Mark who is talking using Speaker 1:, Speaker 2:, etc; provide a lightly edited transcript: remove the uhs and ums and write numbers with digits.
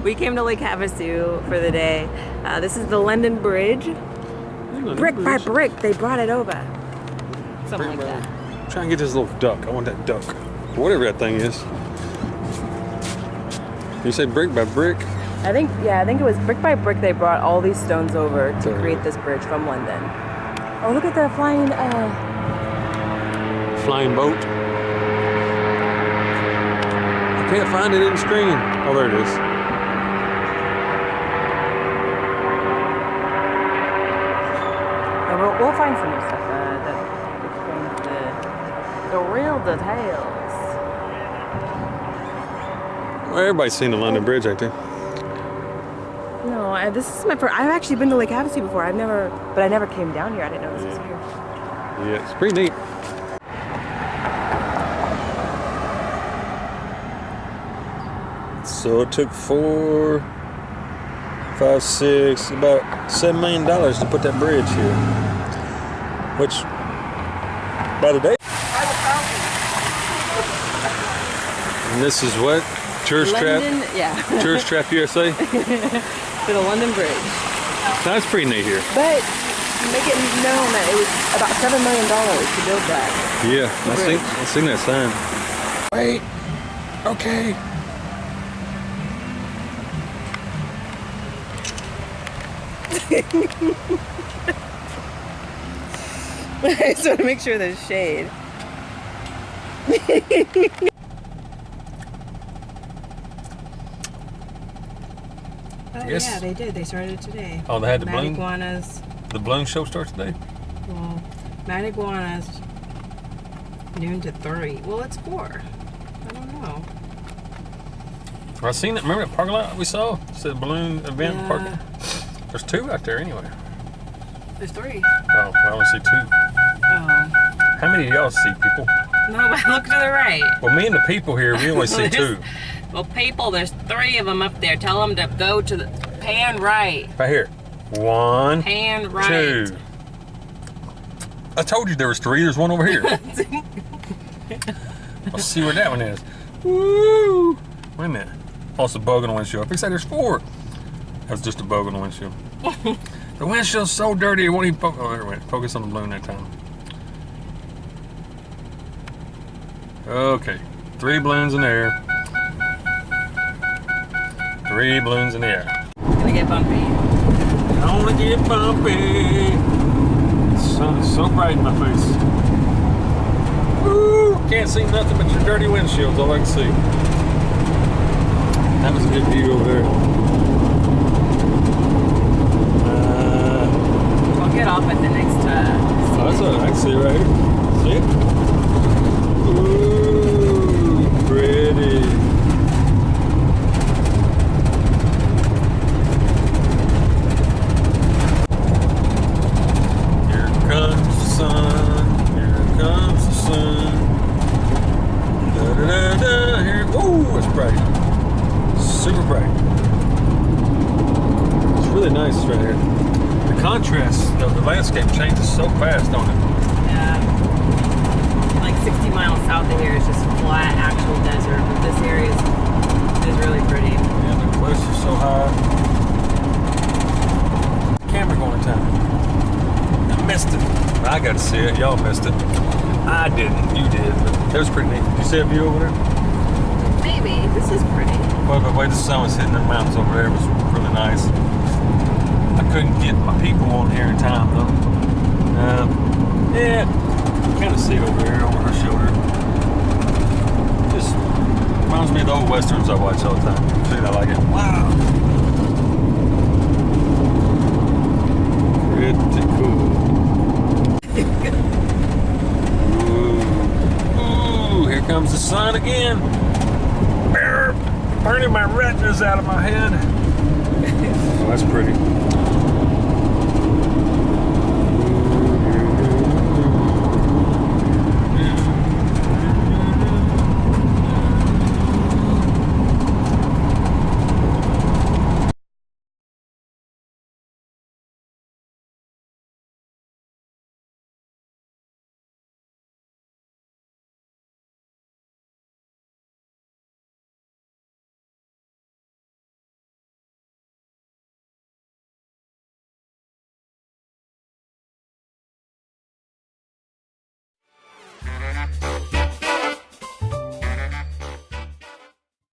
Speaker 1: We came to Lake Havasu for the day. This is the London Bridge. Brick by brick, they brought it over. Something like that.
Speaker 2: I'm trying to get this little duck. I want that duck. Whatever that thing is. You say brick by brick?
Speaker 1: I think it was brick by brick they brought all these stones over to create this bridge from London. Oh, look at the flying
Speaker 2: boat. I can't find it in the screen. Oh, there it is.
Speaker 1: We'll find some stuff that explains the real details.
Speaker 2: Well, everybody's seen the London Bridge, ain't they?
Speaker 1: No, this is my first. I've actually been to Lake Havasu before. But I never came down here. I didn't know this was here.
Speaker 2: Yeah, it's pretty neat. So it took about $7 million to put that bridge here. Which, by the day. And this is what? Tourist Trap?
Speaker 1: Yeah.
Speaker 2: Tourist Trap USA?
Speaker 1: For the London Bridge.
Speaker 2: That's pretty neat here.
Speaker 1: But make it known that it was about $7 million to build that.
Speaker 2: Yeah, I've seen that sign. Wait. Okay.
Speaker 1: I just want to make sure there's shade. Oh yes. Yeah, they did. They started it today.
Speaker 2: Oh, they had the balloon?
Speaker 1: Iguanas.
Speaker 2: The balloon show starts today?
Speaker 1: Well, Mad Iguanas, noon to 3. Well, it's 4. I don't know.
Speaker 2: I seen it. Remember that parking lot we saw? It said balloon event parking. There's 2 out there anyway.
Speaker 1: There's 3.
Speaker 2: Oh, I only see 2.
Speaker 1: Oh.
Speaker 2: How many of y'all see people?
Speaker 1: No, but look to the right.
Speaker 2: Well, me and the people here, we only see 2.
Speaker 1: Well, people, there's 3 of them up there. Tell them to go to the pan right.
Speaker 2: Right here. 1,
Speaker 1: pan right.
Speaker 2: 2. I told you there was 3. There's 1 over here. Let's see where that one is. Woo! Wait a minute. Oh, it's a bug on the windshield. I think there's 4. That was just a bug on the windshield. The windshield's so dirty, it won't even focus. Oh, there it went. Focus on the balloon that time. Okay. 3 balloons in the air. 3 balloons in the air.
Speaker 1: It's gonna get bumpy.
Speaker 2: Gonna get bumpy. The sun is so bright in my face. Woo! Can't see nothing but your dirty windshield's all I can see. That was a good view over there.
Speaker 1: We'll get off at the next
Speaker 2: Oh, that's all right. I can see it right here. See it? Ooh, pretty. Here comes the sun. Here comes the sun. Da da da da. Here. Ooh, it's bright. Super bright. It's really nice right here. The contrast of the landscape changes so fast, don't it?
Speaker 1: Yeah. Like 60 miles south of here is just flat, actual desert. But this area is really pretty.
Speaker 2: Yeah, the cliffs are so high. Camera going time. I missed it. I got to see it. Y'all missed it. I didn't. You did. But it was pretty neat. Did you see a view over there?
Speaker 1: Maybe. This is pretty.
Speaker 2: Well, the way the sun was hitting the mountains over there was really nice. I couldn't get my people on here in time, though. Yeah, kind of see it over there, over her shoulder. Just reminds me of the old westerns I watch all the time. See, I like it. Wow. Pretty cool. Ooh, here comes the sun again. Burning my retinas out of my head. Oh, that's pretty.